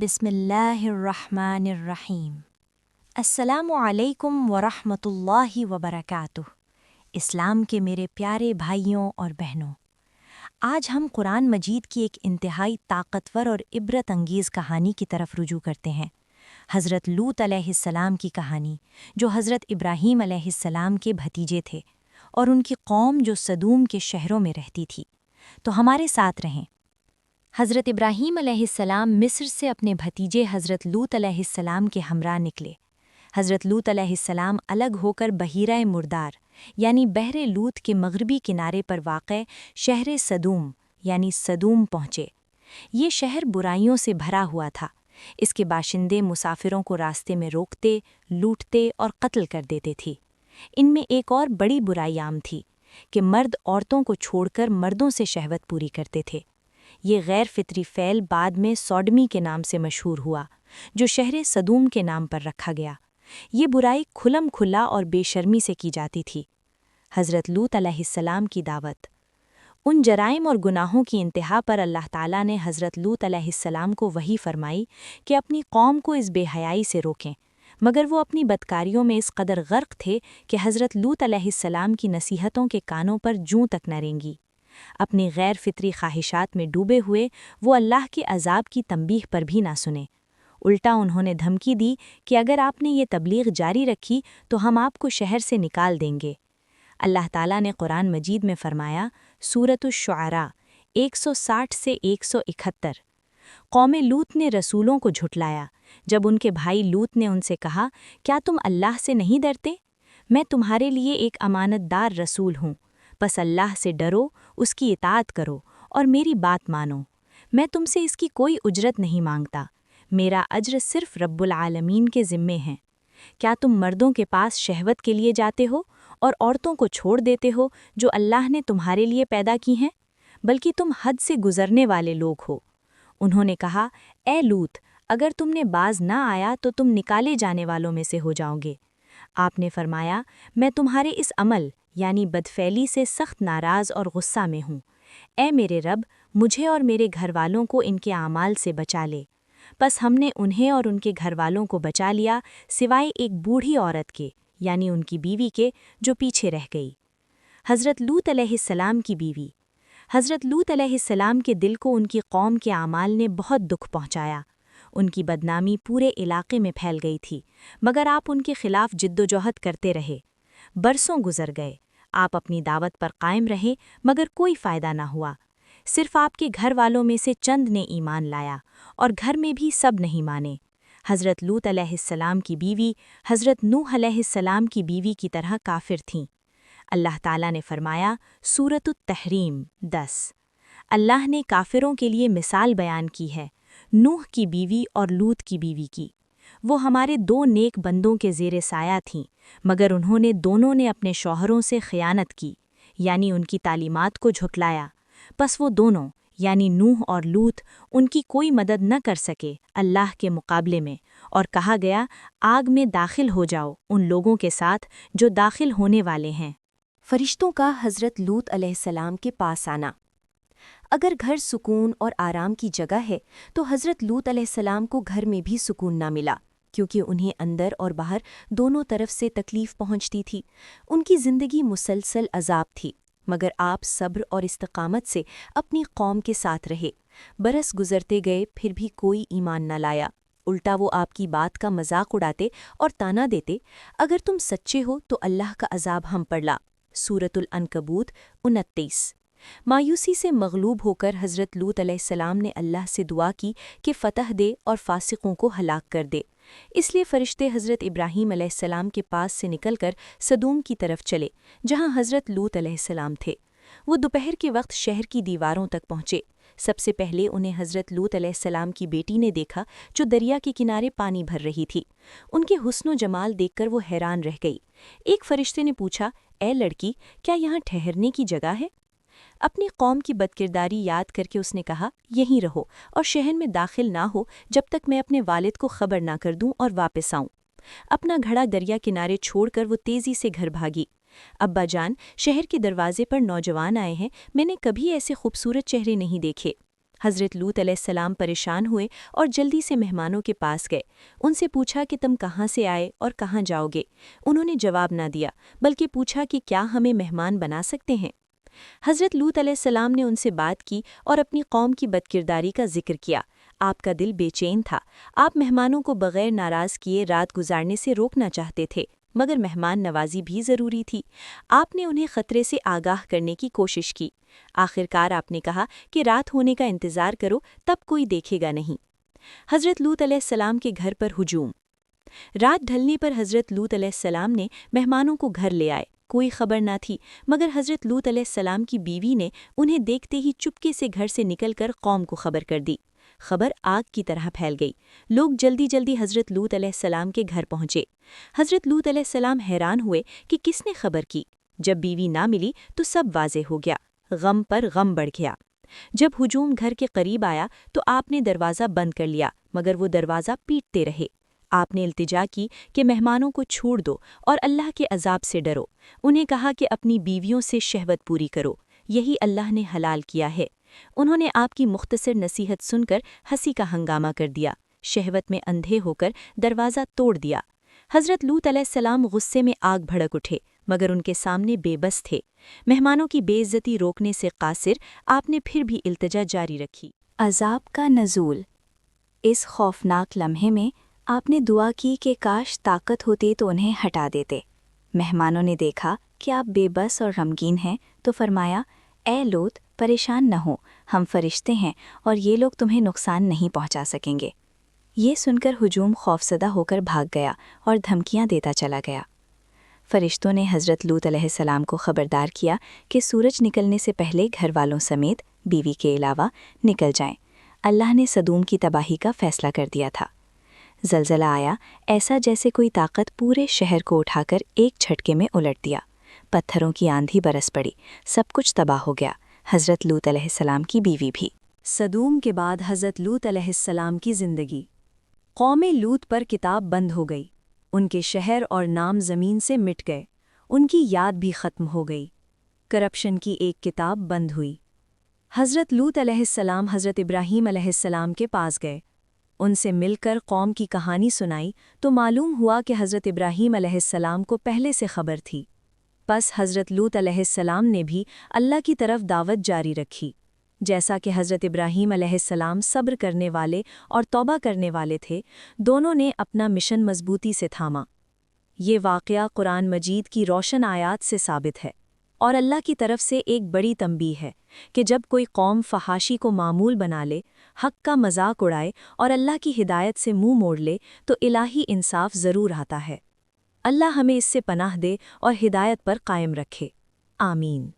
بسم اللہ الرحمن الرحیم۔ السلام علیکم ورحمۃ اللہ وبرکاتہ۔ اسلام کے میرے پیارے بھائیوں اور بہنوں، آج ہم قرآن مجید کی ایک انتہائی طاقتور اور عبرت انگیز کہانی کی طرف رجوع کرتے ہیں۔ حضرت لوط علیہ السلام کی کہانی، جو حضرت ابراہیم علیہ السلام کے بھتیجے تھے، اور ان کی قوم جو سدوم کے شہروں میں رہتی تھی۔ تو ہمارے ساتھ رہیں۔ حضرت ابراہیم علیہ السلام مصر سے اپنے بھتیجے حضرت لوط علیہ السلام کے ہمراہ نکلے۔ حضرت لوط علیہ السلام الگ ہو کر بحیرہ مردار یعنی بحر لوط کے مغربی کنارے پر واقع شہر سدوم یعنی سدوم پہنچے۔ یہ شہر برائیوں سے بھرا ہوا تھا۔ اس کے باشندے مسافروں کو راستے میں روکتے، لوٹتے اور قتل کر دیتے تھے۔ ان میں ایک اور بڑی برائی عام تھی کہ مرد عورتوں کو چھوڑ کر مردوں سے شہوت پوری کرتے تھے۔ یہ غیر فطری فعل بعد میں سوڈمی کے نام سے مشہور ہوا، جو شہر سدوم کے نام پر رکھا گیا۔ یہ برائی کھلم کھلا اور بے شرمی سے کی جاتی تھی۔ حضرت لوط علیہ السلام کی دعوت۔ ان جرائم اور گناہوں کی انتہا پر اللہ تعالیٰ نے حضرت لوط علیہ السلام کو وحی فرمائی کہ اپنی قوم کو اس بے حیائی سے روکیں، مگر وہ اپنی بدکاریوں میں اس قدر غرق تھے کہ حضرت لوط علیہ السلام کی نصیحتوں کے کانوں پر جوں تک نہ رینگی۔ اپنی غیر فطری خواہشات میں ڈوبے ہوئے وہ اللہ کے عذاب کی تنبیہ پر بھی نہ سنے۔ الٹا انہوں نے دھمکی دی کہ اگر آپ نے یہ تبلیغ جاری رکھی تو ہم آپ کو شہر سے نکال دیں گے۔ اللہ تعالیٰ نے قرآن مجید میں فرمایا، سورۃ الشعراء 160 سے 171، قوم لوط نے رسولوں کو جھٹلایا جب ان کے بھائی لوط نے ان سے کہا، کیا تم اللہ سے نہیں ڈرتے؟ میں تمہارے لیے ایک امانت دار رسول ہوں، بس اللہ سے ڈرو، اس کی اطاعت کرو اور میری بات مانو۔ میں تم سے اس کی کوئی اجرت نہیں مانگتا، میرا اجر صرف رب العالمین کے ذمے ہے۔ کیا تم مردوں کے پاس شہوت کے لیے جاتے ہو اور عورتوں کو چھوڑ دیتے ہو جو اللہ نے تمہارے لیے پیدا کی ہیں؟ بلکہ تم حد سے گزرنے والے لوگ ہو۔ انہوں نے کہا، اے لوط، اگر تم نے باز نہ آیا تو تم نکالے جانے والوں میں سے ہو جاؤ گے۔ آپ نے فرمایا، میں تمہارے اس عمل یعنی بدفعلی سے سخت ناراض اور غصہ میں ہوں۔ اے میرے رب، مجھے اور میرے گھر والوں کو ان کے اعمال سے بچا لے۔ پس ہم نے انہیں اور ان کے گھر والوں کو بچا لیا، سوائے ایک بوڑھی عورت کے یعنی ان کی بیوی کے جو پیچھے رہ گئی۔ حضرت لوط علیہ السلام کی بیوی۔ حضرت لوط علیہ السلام کے دل کو ان کی قوم کے اعمال نے بہت دکھ پہنچایا۔ ان کی بدنامی پورے علاقے میں پھیل گئی تھی، مگر آپ ان کے خلاف جدوجہد کرتے رہے۔ برسوں گزر گئے، آپ اپنی دعوت پر قائم رہے، مگر کوئی فائدہ نہ ہوا۔ صرف آپ کے گھر والوں میں سے چند نے ایمان لایا، اور گھر میں بھی سب نہیں مانے۔ حضرت لوط علیہ السلام کی بیوی حضرت نوح علیہ السلام کی بیوی کی طرح کافر تھیں۔ اللہ تعالیٰ نے فرمایا، سورۃ التحریم 10، اللہ نے کافروں کے لیے مثال بیان کی ہے، نوح کی بیوی اور لوط کی بیوی کی۔ وہ ہمارے دو نیک بندوں کے زیر سایہ تھیں، مگر انہوں نے دونوں نے اپنے شوہروں سے خیانت کی، یعنی ان کی تعلیمات کو جھٹلایا۔ پس وہ دونوں یعنی نوح اور لوط ان کی کوئی مدد نہ کر سکے اللہ کے مقابلے میں، اور کہا گیا، آگ میں داخل ہو جاؤ ان لوگوں کے ساتھ جو داخل ہونے والے ہیں۔ فرشتوں کا حضرت لوط علیہ السلام کے پاس آنا۔ اگر گھر سکون اور آرام کی جگہ ہے تو حضرت لوط علیہ السلام کو گھر میں بھی سکون نہ ملا، کیونکہ انہیں اندر اور باہر دونوں طرف سے تکلیف پہنچتی تھی۔ ان کی زندگی مسلسل عذاب تھی، مگر آپ صبر اور استقامت سے اپنی قوم کے ساتھ رہے۔ برس گزرتے گئے، پھر بھی کوئی ایمان نہ لایا۔ الٹا وہ آپ کی بات کا مذاق اڑاتے اور طعنہ دیتے، اگر تم سچے ہو تو اللہ کا عذاب ہم پر لا۔ سورۃ العنکبوت 29۔ مایوسی سے مغلوب ہو کر حضرت لوط علیہ السلام نے اللہ سے دعا کی کہ فتح دے اور فاسقوں کو ہلاک کر دے۔ اس لیے فرشتے حضرت ابراہیم علیہ السلام کے پاس سے نکل کر سدوم کی طرف چلے، جہاں حضرت لوط علیہ السلام تھے۔ وہ دوپہر کے وقت شہر کی دیواروں تک پہنچے۔ سب سے پہلے انہیں حضرت لوط علیہ السلام کی بیٹی نے دیکھا، جو دریا کے کنارے پانی بھر رہی تھی۔ ان کے حسن و جمال دیکھ کر وہ حیران رہ گئی۔ ایک فرشتے نے پوچھا، اے لڑکی، کیا یہاں ٹھہرنے کی جگہ ہے؟ اپنی قوم کی بدکرداری یاد کر کے اس نے کہا، یہیں رہو اور شہر میں داخل نہ ہو جب تک میں اپنے والد کو خبر نہ کر دوں اور واپس آؤں۔ اپنا گھڑا دریا کنارے چھوڑ کر وہ تیزی سے گھر بھاگی۔ ابا جان، شہر کے دروازے پر نوجوان آئے ہیں، میں نے کبھی ایسے خوبصورت چہرے نہیں دیکھے۔ حضرت لوط علیہ السلام پریشان ہوئے اور جلدی سے مہمانوں کے پاس گئے۔ ان سے پوچھا کہ تم کہاں سے آئے اور کہاں جاؤ گے؟ انہوں نے جواب نہ دیا، بلکہ پوچھا کہ کیا ہمیں مہمان بنا سکتے ہیں؟ حضرت لوط علیہ السلام نے ان سے بات کی اور اپنی قوم کی بدکرداری کا ذکر کیا۔ آپ کا دل بے چین تھا۔ آپ مہمانوں کو بغیر ناراض کیے رات گزارنے سے روکنا چاہتے تھے، مگر مہمان نوازی بھی ضروری تھی۔ آپ نے انہیں خطرے سے آگاہ کرنے کی کوشش کی۔ آخرکار آپ نے کہا کہ رات ہونے کا انتظار کرو، تب کوئی دیکھے گا نہیں۔ حضرت لوط علیہ السلام کے گھر پر ہجوم۔ رات ڈھلنے پر حضرت لوط علیہ السلام نے مہمانوں کو گھر لے آئے۔ کوئی خبر نہ تھی، مگر حضرت لوط علیہ السلام کی بیوی نے انہیں دیکھتے ہی چپکے سے گھر سے نکل کر قوم کو خبر کر دی۔ خبر آگ کی طرح پھیل گئی۔ لوگ جلدی جلدی حضرت لوط علیہ السلام کے گھر پہنچے۔ حضرت لوط علیہ السلام حیران ہوئے کہ کس نے خبر کی۔ جب بیوی نہ ملی تو سب واضح ہو گیا۔ غم پر غم بڑھ گیا۔ جب ہجوم گھر کے قریب آیا تو آپ نے دروازہ بند کر لیا، مگر وہ دروازہ پیٹتے رہے۔ آپ نے التجا کی کہ مہمانوں کو چھوڑ دو اور اللہ کے عذاب سے ڈرو۔ انہیں کہا کہ اپنی بیویوں سے شہوت پوری کرو، یہی اللہ نے حلال کیا ہے۔ انہوں نے آپ کی مختصر نصیحت سن کر ہنسی کا ہنگامہ کر دیا، شہوت میں اندھے ہو کر دروازہ توڑ دیا۔ حضرت لوط علیہ السلام غصے میں آگ بھڑک اٹھے، مگر ان کے سامنے بے بس تھے۔ مہمانوں کی بے عزتی روکنے سے قاصر، آپ نے پھر بھی التجا جاری رکھی۔ عذاب کا نزول۔ اس خوفناک لمحے میں آپ نے دعا کی کہ کاش طاقت ہوتی تو انہیں ہٹا دیتے۔ مہمانوں نے دیکھا کہ آپ بے بس اور غمگین ہیں تو فرمایا، اے لوط، پریشان نہ ہو، ہم فرشتے ہیں اور یہ لوگ تمہیں نقصان نہیں پہنچا سکیں گے۔ یہ سن کر ہجوم خوفزدہ ہو کر بھاگ گیا اور دھمکیاں دیتا چلا گیا۔ فرشتوں نے حضرت لوط علیہ السلام کو خبردار کیا کہ سورج نکلنے سے پہلے گھر والوں سمیت بیوی کے علاوہ نکل جائیں۔ اللہ نے سدوم کی تباہی کا فیصلہ کر دیا تھا۔ زلزلہ آیا، ایسا جیسے کوئی طاقت پورے شہر کو اٹھا کر ایک جھٹکے میں الٹ دیا۔ پتھروں کی آندھی برس پڑی، سب کچھ تباہ ہو گیا، حضرت لوط علیہ السلام کی بیوی بھی۔ سدوم کے بعد حضرت لوط علیہ السلام کی زندگی۔ قوم لوط پر کتاب بند ہو گئی، ان کے شہر اور نام زمین سے مٹ گئے، ان کی یاد بھی ختم ہو گئی۔ کرپشن کی ایک کتاب بند ہوئی۔ حضرت لوط علیہ السلام حضرت ابراہیم علیہ السلام کے پاس گئے، ان سے مل کر قوم کی کہانی سنائی تو معلوم ہوا کہ حضرت ابراہیم علیہ السلام کو پہلے سے خبر تھی۔ پس حضرت لوط علیہ السلام نے بھی اللہ کی طرف دعوت جاری رکھی۔ جیسا کہ حضرت ابراہیم علیہ السلام صبر کرنے والے اور توبہ کرنے والے تھے، دونوں نے اپنا مشن مضبوطی سے تھاما۔ یہ واقعہ قرآن مجید کی روشن آیات سے ثابت ہے اور اللہ کی طرف سے ایک بڑی تنبیہ ہے کہ جب کوئی قوم فحاشی کو معمول بنا لے، حق کا مذاق اڑائے اور اللہ کی ہدایت سے منہ موڑ لے تو الہی انصاف ضرور آتا ہے۔ اللہ ہمیں اس سے پناہ دے اور ہدایت پر قائم رکھے۔ آمین۔